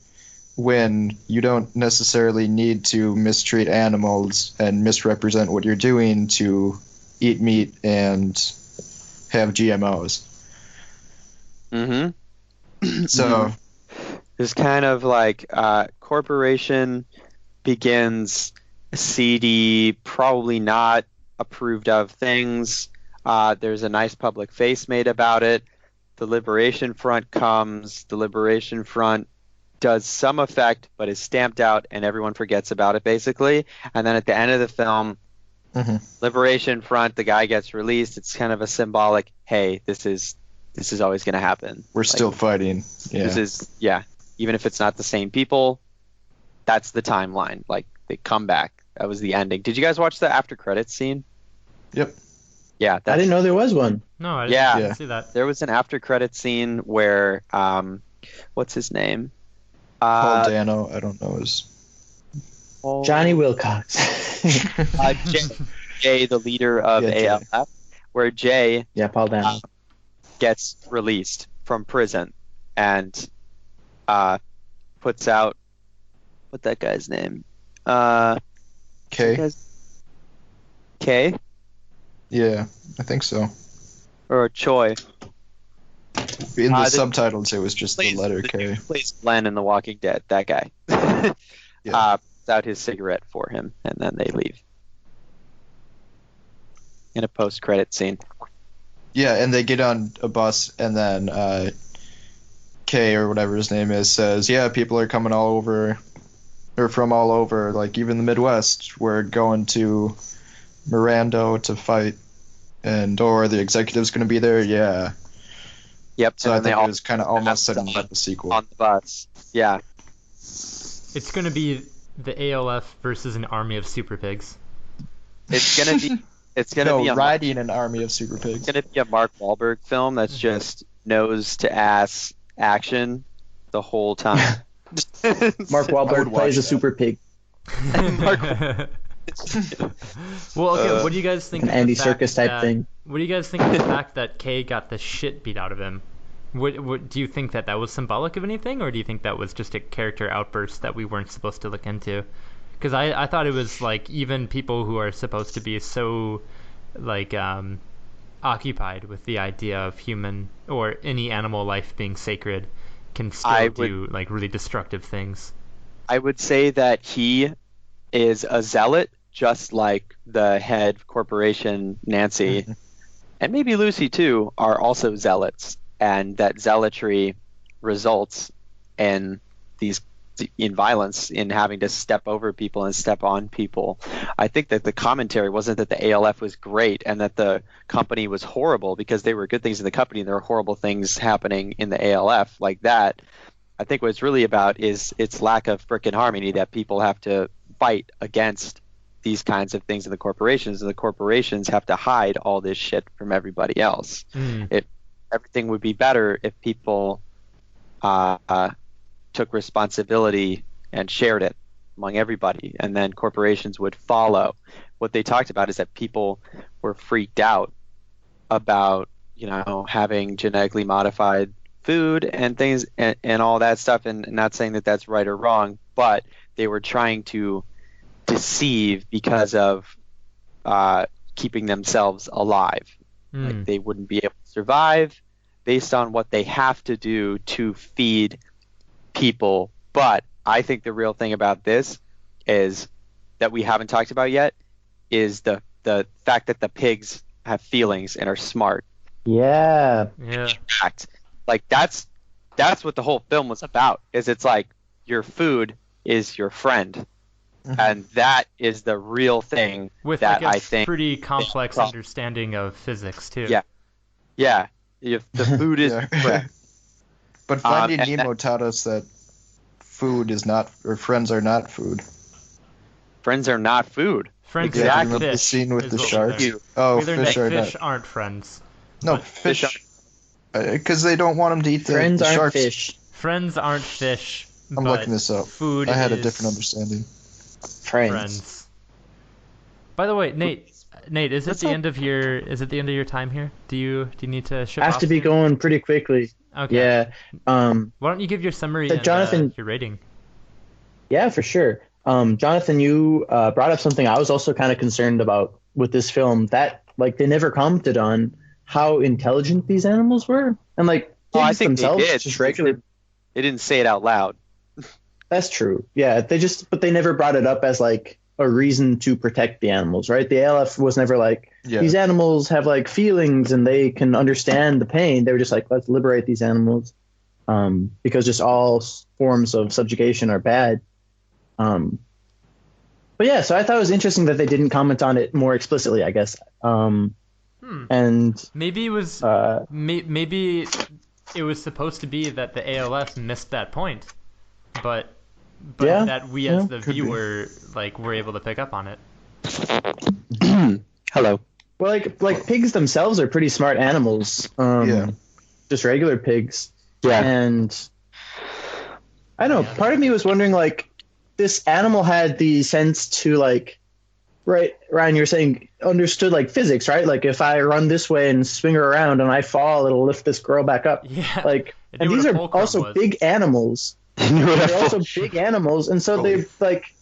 when you don't necessarily need to mistreat animals and misrepresent what you're doing to eat meat and have GMOs. Mm-hmm. So It's kind of like corporation begins seedy, probably not approved of things. There's a nice public face made about it. The Liberation Front comes. The Liberation Front does some effect, but is stamped out, and everyone forgets about it, basically. And then at the end of the film, Liberation Front, the guy gets released. It's kind of a symbolic, hey, this is always going to happen. we're still fighting. Yeah. This is, even if it's not the same people, that's the timeline. Like, they come back. That was the ending. Did you guys watch the after credits scene? Yep. Yeah, I didn't know there was one. No, I Yeah. didn't see that. There was an after credits scene where, what's his name? Paul Dano, I don't know his. Johnny Wilcox. Jay, the leader of Yeah, Jay. ALF, where Jay Yeah, Paul Dano. gets released from prison and puts out, what's that guy's name? K. K Yeah, I think so. or Choi. In the the- subtitles, it was just the letter K. Plays Glenn in The Walking Dead. That guy. Yeah. Puts out his cigarette for him, and then they leave. In a post-credit scene. Yeah, and they get on a bus, and then K, or whatever his name is, says, yeah, people are coming all over, or from all over, like even the Midwest. We're going to Mirando to fight, or the executive's going to be there, yeah. Yep. So I and then think they it was kind of almost setting up the sequel. on the bus. Yeah. It's gonna be the ALF versus an army of super pigs. It's gonna be. It's gonna No, be a. riding an army of super pigs. It's gonna be a Mark Wahlberg film that's just nose to ass action the whole time. Mark I Wahlberg would plays a watch super pig. Well, okay. What do you guys think? An of the Andy fact Serkis type that- thing. What do you guys think of the fact that Kay got the shit beat out of him? What do you think that was symbolic of anything, or do you think that was just a character outburst that we weren't supposed to look into? Because I thought it was like even people who are supposed to be so like occupied with the idea of human or any animal life being sacred can still do like really destructive things. I would say that he is a zealot, just like the head corporation, Nancy, and maybe Lucy too, are also zealots, and that zealotry results in violence, in having to step over people and step on people. I think that the commentary wasn't that the ALF was great and that the company was horrible, because there were good things in the company and there were horrible things happening in the ALF like that. I think what it's really about is its lack of frickin' harmony, that people have to fight against these kinds of things in the corporations, and the corporations have to hide all this shit from everybody else. Everything would be better if people took responsibility and shared it, among everybody, and then corporations would follow. What they talked about is that people were freaked out about, having genetically modified food and things and all that stuff, and not saying that that's right or wrong, but they were trying to deceive because of keeping themselves alive. Like they wouldn't be able to survive based on what they have to do to feed people. But I think the real thing about this is that we haven't talked about yet is the fact that the pigs have feelings and are smart. Yeah. Fact. Like that's what the whole film was about. Is it's like your food is your friend. And that is the real thing with that like a I think pretty complex understanding of physics too. Yeah. If the food is friend. But Finding Nemo taught us that food is not, or friends are not food. Friends are not food. Friends Exactly. are The fish. scene with the is what sharks. we learned. Oh, We learned fish that are fish not. aren't friends. No, But fish. Because they don't want them to eat the Friends aren't sharks. fish. Friends aren't fish. I'm but looking this up. Food I had a is different understanding. Friends. By the way, Nate, is it What's the up? end of your time here? Do you need to ship I have off to be soon? going pretty quickly. Okay. Yeah. Why don't you give your summary So and Jonathan- your rating? Yeah, for sure. Jonathan, you brought up something I was also kind of concerned about with this film, that like they never commented on how intelligent these animals were, and like I pigs think they themselves, did. just regular. They didn't say it out loud. That's true. Yeah, but they never brought it up as like a reason to protect the animals, right? The ALF was never like these animals have like feelings and they can understand the pain. They were just like, let's liberate these animals, because just all forms of subjugation are bad. But yeah, so I thought it was interesting that they didn't comment on it more explicitly, I guess. And Maybe it was maybe it was supposed to be that the ALS missed that point, but Yeah, that we as the could be. viewer like were able to pick up on it. Hello. well, like pigs themselves are pretty smart animals. Just regular pigs. Yeah. And I don't know. Part of me was wondering, like, this animal had the sense to, like, right, Ryan, you were saying understood like physics, right? Like if I run this way and swing her around and I fall, it'll lift this girl back up. Yeah. Like, It and knew these what a are fulcrum also was. big animals. They're also big animals, and so they like.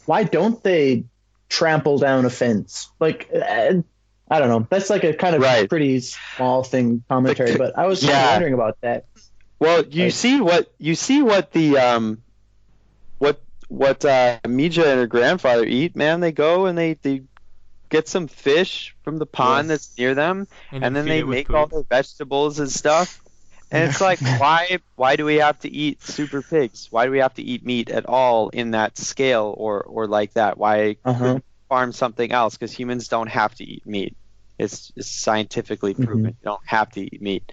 Why don't they trample down a fence? Like, I don't know. That's like a kind of Right. pretty small thing commentary, but I was kind of Yeah. wondering about that. Well, you see what the what Mija and her grandfather eat, man. They go and they get some fish from the pond that's near them, and then feed they it with make all poop. their vegetables and stuff. And it's like, why do we have to eat super pigs? Why do we have to eat meat at all in that scale or like that? Why couldn't we farm something else? Because humans don't have to eat meat. It's scientifically proven. You don't have to eat meat.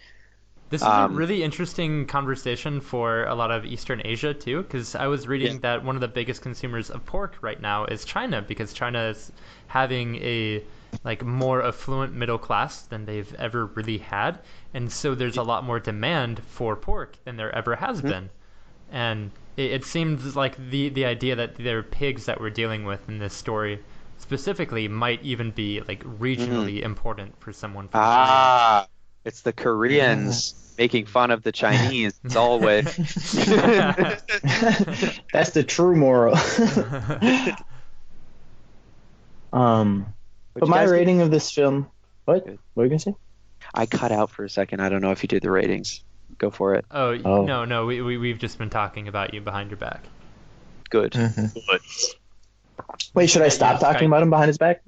This is a really interesting conversation for a lot of Eastern Asia too, because I was reading that one of the biggest consumers of pork right now is China, because China is having a like more affluent middle class than they've ever really had, and so there's a lot more demand for pork than there ever has been. And it seems like the idea that there are pigs that we're dealing with in this story specifically might even be like regionally important for someone from China. It's the Koreans making fun of the Chinese. It's always. That's the true moral. But my rating of this film. What? What were you gonna say? I cut out for a second. I don't know if you did the ratings. Go for it. Oh. No, we've just been talking about you behind your back. Good. Wait, should I stop talking about him behind his back?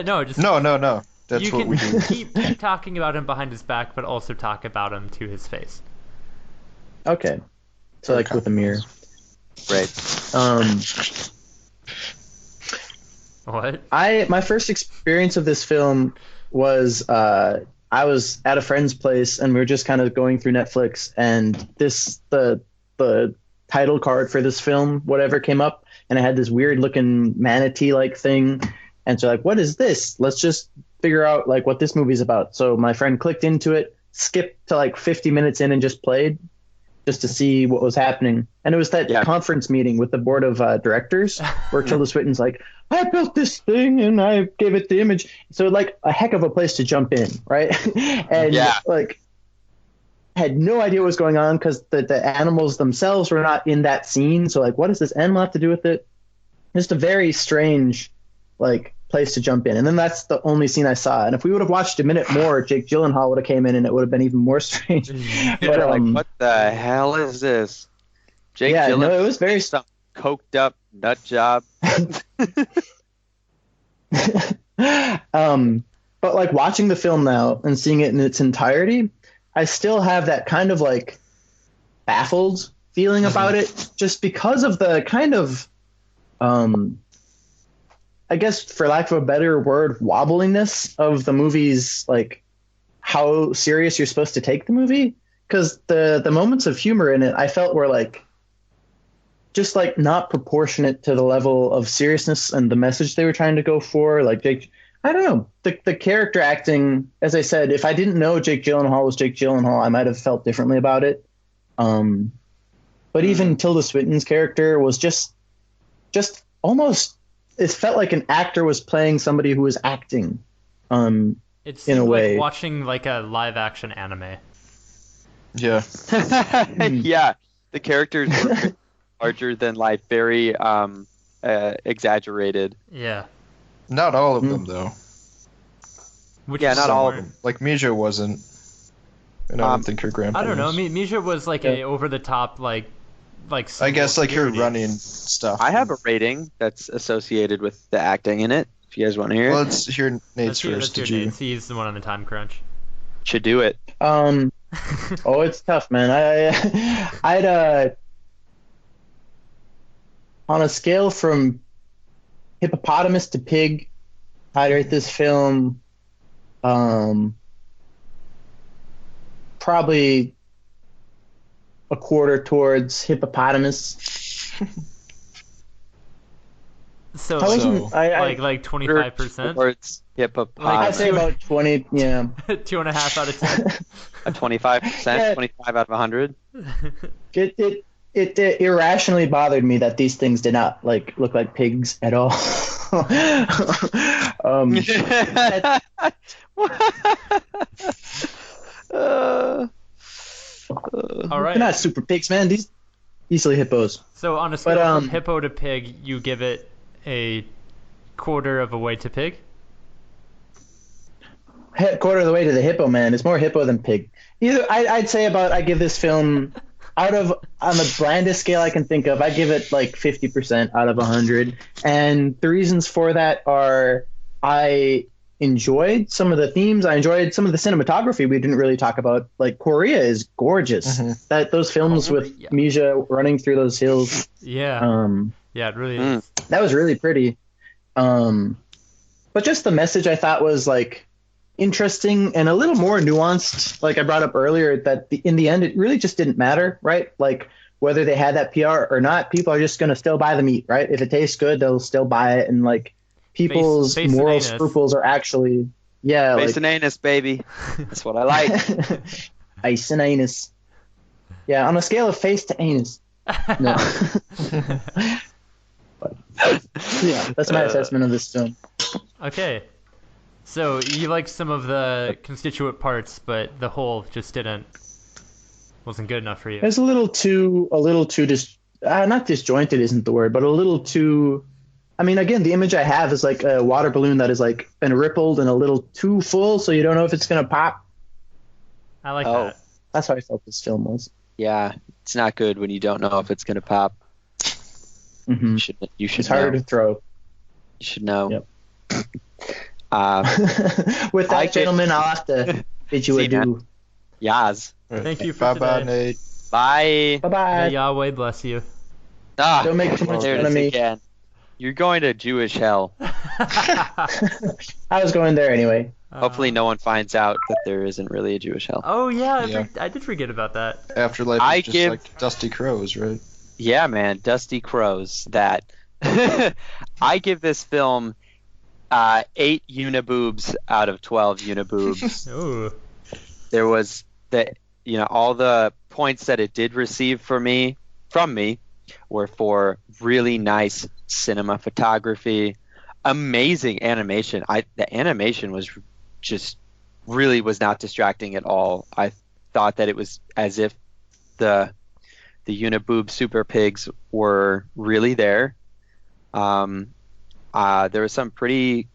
No, just No. That's you what can we do. keep talking about him behind his back, but also talk about him to his face. Okay. So like with a mirror. Right. What? My first experience of this film was I was at a friend's place and we were just kind of going through Netflix, and the title card for this film, whatever, came up, and it had this weird looking manatee like thing, and so like, what is this? Let's just figure out like what this movie's about. So my friend clicked into it, skipped to like 50 minutes in and just played, just to see what was happening. And it was that conference meeting with the board of directors where Tilda Swinton's like, I built this thing and I gave it the image. So like a heck of a place to jump in, right? And like had no idea what was going on because the animals themselves were not in that scene. So like, what does this animal have to do with it? Just a very strange like place to jump in. And then that's the only scene I saw. And if we would have watched a minute more, Jake Gyllenhaal would have came in and it would have been even more strange. But like, what the hell is this? Jake Gyllenhaal, no, it was very some coked up nut job. But like watching the film now and seeing it in its entirety, I still have that kind of like baffled feeling about it, just because of the kind of I guess for lack of a better word, wobbliness of the movie's like how serious you're supposed to take the movie. Because the moments of humor in it, I felt were like just like not proportionate to the level of seriousness and the message they were trying to go for. Like Jake, I don't know, the character acting, as I said, if I didn't know Jake Gyllenhaal was Jake Gyllenhaal, I might have felt differently about it. But even Tilda Swinton's character was just almost, it felt like an actor was playing somebody who was acting. It seemed in a way, like watching like a live action anime. Yeah. Yeah, the characters were larger than life, very exaggerated. Yeah. Not all of them, though. Which Yeah, is not all of somewhere- them. Like Misha wasn't. And I don't think her grandpa I don't know. was. Misha was like a over the top like. I guess like her purity. running stuff. I have a rating that's associated with the acting in it. If you guys want to hear Well, it, let's hear Nate's Let's hear first. Did you? Nate's. He's the one on the time crunch. should do it. Oh, it's tough, man. I'd on a scale from hippopotamus to pig, I'd rate this film probably a quarter towards hippopotamus. So, I wasn't- I- like 25%, Towards I'd hippopotamus. say about 20. Yeah. 2.5 out of 10. A 25%, Yeah. 25 out of 100. It irrationally bothered me that these things did not like look like pigs at all. All right. They're not super pigs, man. These easily hippos. So on a scale But, from hippo to pig, you give it a quarter of a way to pig. Quarter of the way to the hippo, man. It's more hippo than pig. I'd say I give this film on the blandest scale I can think of, I give it like 50% out of 100. And the reasons for that are I enjoyed some of the themes. I enjoyed some of the cinematography we didn't really talk about. Like Korea is gorgeous. Those films with Misha running through those hills. Yeah. Yeah, it really is. That was really pretty. But just the message I thought was like interesting and a little more nuanced. Like I brought up earlier that in the end, it really just didn't matter, right? Like whether they had that PR or not, people are just going to still buy the meat, right? If it tastes good, they'll still buy it. And like people's Face moral and anus. scruples are actually, yeah. Face like, and anus, baby. That's what I like. Ice and anus. Yeah, on a scale of face to anus. No. But, yeah, that's my assessment of this film. Okay. So you liked some of the constituent parts, but the whole just wasn't good enough for you. It's a little too not disjointed isn't the word, but a little too. I mean, again, the image I have is like a water balloon that is like been rippled and a little too full, so you don't know if it's gonna pop. I like Oh. that. That's how I felt this film was. Yeah, it's not good when you don't know if it's gonna pop. Mm-hmm. You should It's harder know. to throw. You should know. Yep. I With that, get- gentlemen, I'll have to bid you See, adieu. Yaz. Thank you for Bye, today. Nate. Bye. Bye May bye. Yahweh bless you. Ah, Don't make too much there it fun of is me. again. You're going to Jewish hell. I was going there anyway. Hopefully, no one finds out that there isn't really a Jewish hell. Oh yeah, Yeah. I did forget about that. Afterlife I is just give- like Dusty Crows, right? Yeah, man, Dusty Crows. That I give this film 8 uniboobs out of 12 uniboobs. Ooh. There was all the points that it did receive from me were for really nice cinema photography, amazing animation. The animation was just really was not distracting at all. I thought that it was as if the Uniboob super pigs were really there. There was some pretty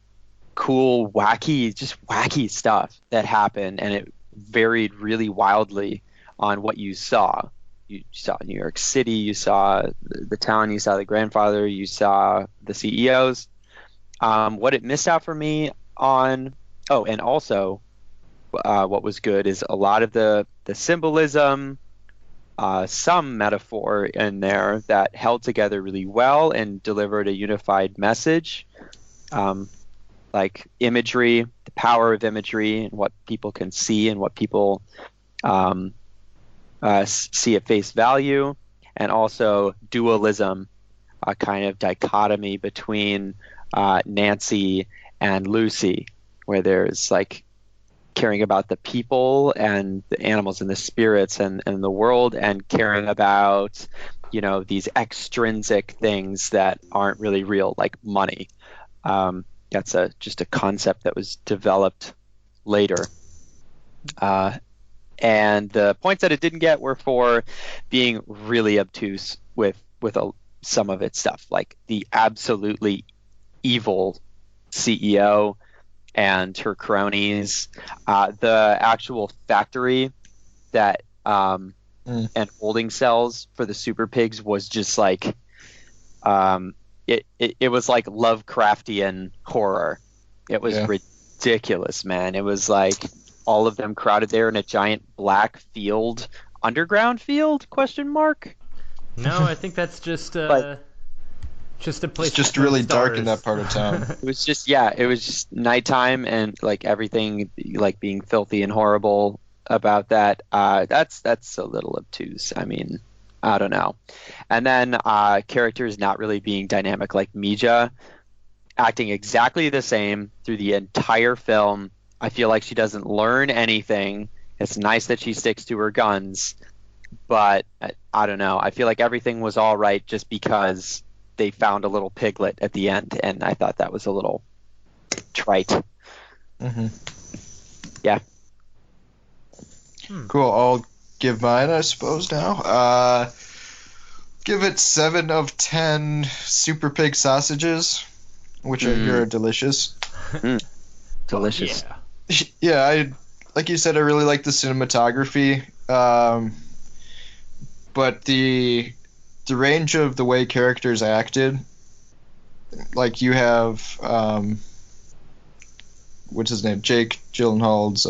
cool, wacky stuff that happened, and it varied really wildly on what you saw. You saw New York City, you saw the town, you saw the grandfather, you saw the CEOs. What it missed out for me on, and also what was good is a lot of the symbolism, some metaphor in there that held together really well and delivered a unified message, like imagery, the power of imagery, and what people can see and what people see at face value, and also dualism, a kind of dichotomy between Nancy and Lucy, where there's like caring about the people and the animals and the spirits and the world, and caring about, these extrinsic things that aren't really real, like money. That's just a concept that was developed later. And the points that it didn't get were for being really obtuse with some of its stuff, like the absolutely evil CEO and her cronies, the actual factory that and holding cells for the super pigs was just like it was like Lovecraftian horror. It was ridiculous, man. It was like all of them crowded there in a giant black field, underground field? ? No, I think that's just a place. It's just really dark in that part of town. It was just nighttime, and like everything like being filthy and horrible about that. That's a little obtuse. I mean, I don't know. And then characters not really being dynamic, like Mija acting exactly the same through the entire film. I feel like she doesn't learn anything. It's nice that she sticks to her guns, but I don't know. I feel like everything was all right just because they found a little piglet at the end, and I thought that was a little trite. Mm-hmm. Yeah. Cool. I'll give mine, I suppose, now. Give it 7 of 10 super pig sausages, which I hear are delicious. Delicious. Yeah. Yeah, like you said, I really like the cinematography, but the range of the way characters acted, like you have what's his name, Jake Gyllenhaal's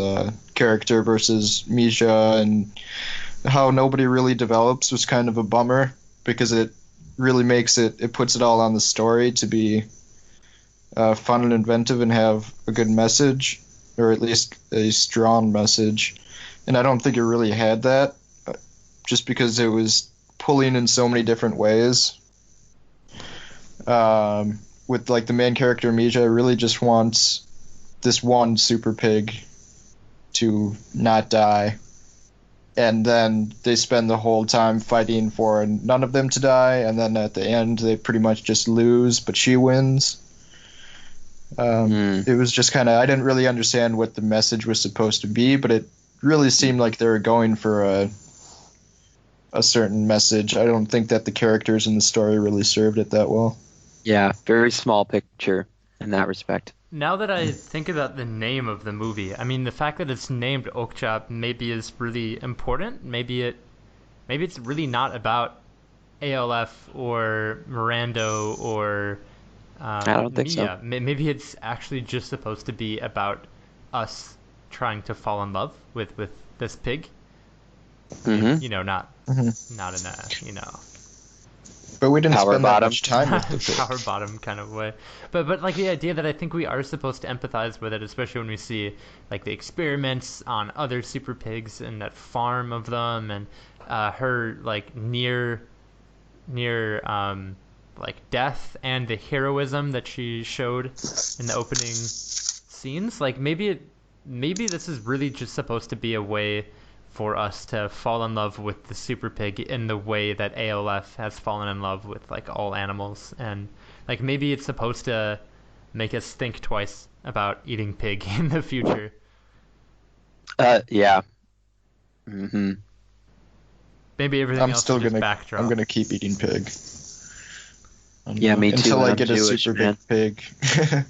character versus Misha, and how nobody really develops was kind of a bummer, because it really it puts it all on the story to be fun and inventive and have a good message, or at least a strong message. And I don't think it really had that, just because it was pulling in so many different ways. With like the main character Mija really just wants this one super pig to not die, and then they spend the whole time fighting for none of them to die, and then at the end they pretty much just lose, but she wins. It was just kind of, I didn't really understand what the message was supposed to be, but it really seemed like they were going for a certain message. I don't think that the characters in the story really served it that well. Yeah, very small picture in that respect. Now that I think about the name of the movie, I mean, the fact that it's named Okja maybe is really important. Maybe it's really not about ALF or Mirando or I don't think Mia. so. Maybe it's actually just supposed to be about us trying to fall in love with this pig. Mm-hmm. Not in a, But we didn't Power spend bottom. that much time with the pig. power bottom kind of way. But like the idea that I think we are supposed to empathize with it, especially when we see like the experiments on other super pigs and that farm of them, and her like near like death, and the heroism that she showed in the opening scenes. Like maybe this is really just supposed to be a way for us to fall in love with the super pig in the way that ALF has fallen in love with like all animals, and like maybe it's supposed to make us think twice about eating pig in the future. Yeah. Mm-hmm. Maybe everything else is just backdrop. I'm gonna keep eating pig. Yeah, me too. Until I I'm get Jewish, a super man. big pig.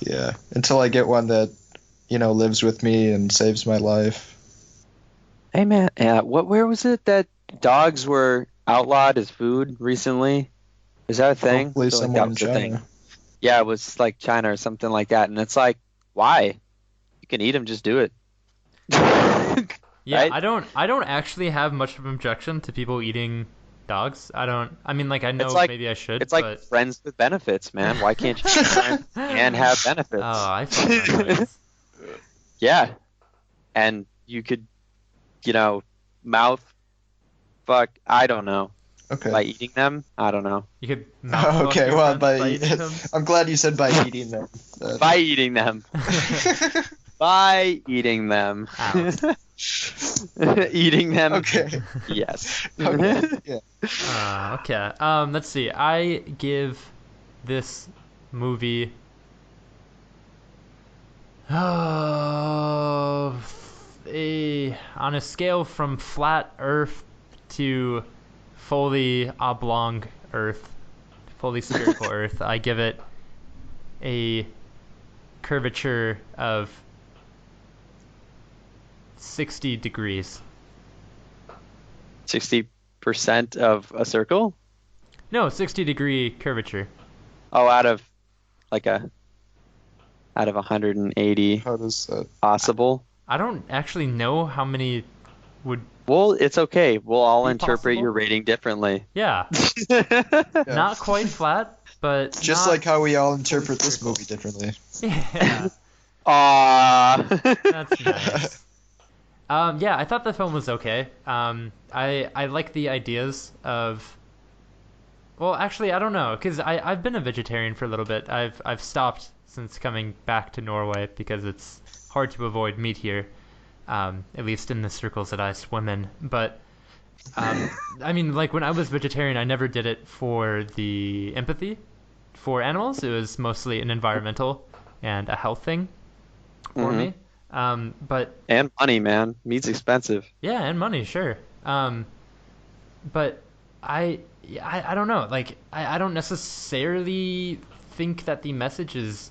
Yeah, until I get one that, lives with me and saves my life. Hey man, where was it that dogs were outlawed as food recently? Is that a thing? Hopefully I feel like somewhere that in was a thing. China. Yeah, it was like China or something like that, and it's like, why? You can eat them, just do it. Yeah, Right? I don't actually have much of an objection to people eating dogs. I mean, like, I know It's like maybe I should, it's like but friends with benefits, man. Why can't you be friends and have benefits? Oh, I fucking noise. Yeah, and you could, mouth fuck. I don't know. Okay. By eating them, I don't know. You could mouth fuck Okay, your well, friends by eating them. I'm glad you said by eating them. By eating them. By eating them. Ow. Eating them. Okay. Yes. Okay. Yeah. Okay. Let's see. I give this movie on a scale from flat Earth to fully oblong Earth, fully spherical Earth, I give it a curvature of 60 degrees. 60% of a circle? No, 60-degree curvature. Oh, out of 180 How does that? possible. I don't actually know how many would. Well, it's okay. We'll all Be interpret possible? your rating differently. Yeah, Yeah. not quite flat, but Just not- like how we all interpret this movie differently. Yeah, Aww. that's nice. Yeah, I thought the film was okay. I like the ideas of. Well, actually, I don't know, because I've been a vegetarian for a little bit. I've stopped since coming back to Norway because it's hard to avoid meat here, at least in the circles that I swim in. But I mean, like when I was vegetarian, I never did it for the empathy for animals. It was mostly an environmental and a health thing for me. But And money, man. Meat's expensive. yeah, and money, sure. But I don't know. Like, I don't necessarily think that the message is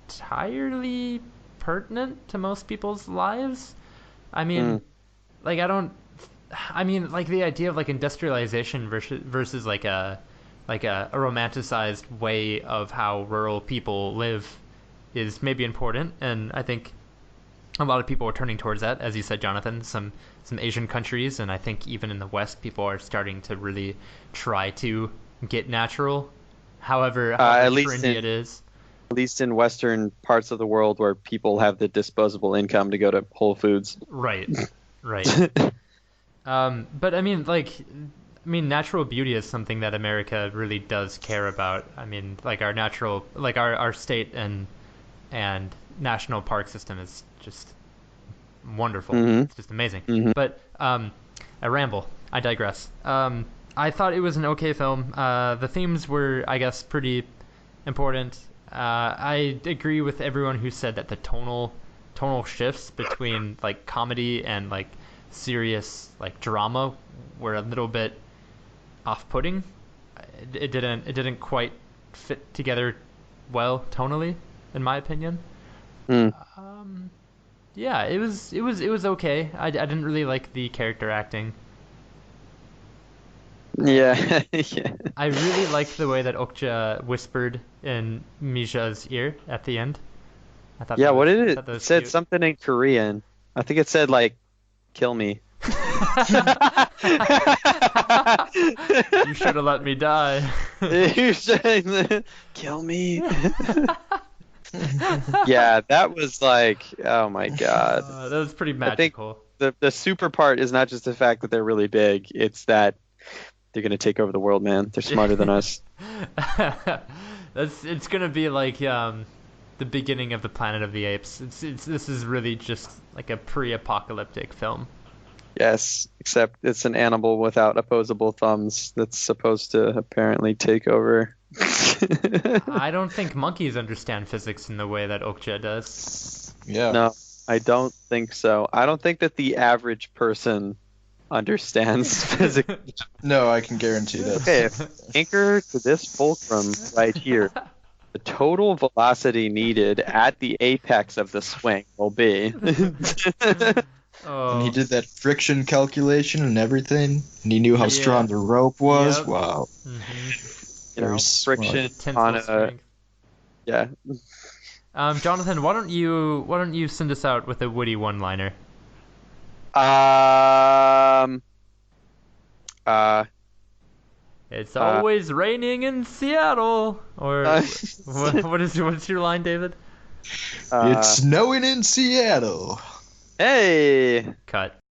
entirely pertinent to most people's lives. I mean, like, I mean, like the idea of like industrialization versus like a romanticized way of how rural people live is maybe important, and I think a lot of people are turning towards that, as you said, Jonathan. Some Asian countries, and I think even in the West, people are starting to really try to get natural. However at least trendy it is. At least in Western parts of the world where people have the disposable income to go to Whole Foods. Right. But I mean, natural beauty is something that America really does care about. I mean, like our natural, like our state and national park system is just wonderful. It's just amazing. But I ramble. I digress. I thought it was an okay film. The themes were, I guess, pretty important. I agree with everyone who said that the tonal shifts between like comedy and like serious like drama were a little bit off-putting. It didn't quite fit together well tonally, in my opinion. Yeah, it was okay. I didn't really like the character acting. Yeah. Yeah. I really liked the way that Okja whispered in Misha's ear at the end. I thought Yeah, that what was- did I it? thought that It was said cute. something in Korean. I think it said like, "Kill me." You should have let me die. You're saying, "Kill me." Yeah, that was like, oh my god. That was pretty think- magical. The super part is not just the fact that they're really big; it's that they're gonna take over the world, man. They're smarter than us. It's gonna be like the beginning of the Planet of the Apes. This is really just like a pre-apocalyptic film. Yes, except it's an animal without opposable thumbs that's supposed to apparently take over. I don't think monkeys understand physics in the way that Okja does. Yeah. No, I don't think so. I don't think that the average person understands physics. No, I can guarantee that. Okay, anchor to this fulcrum right here. The total velocity needed at the apex of the swing will be. Oh. And he did that friction calculation and everything, and he knew how strong the rope was. Yep. Wow. Mm-hmm. You know, Very smart. friction on a Strength. yeah. Jonathan, why don't you send us out with a Woody one-liner? It's always raining in Seattle. Or what's your line, David? It's snowing in Seattle. Hey. Cut.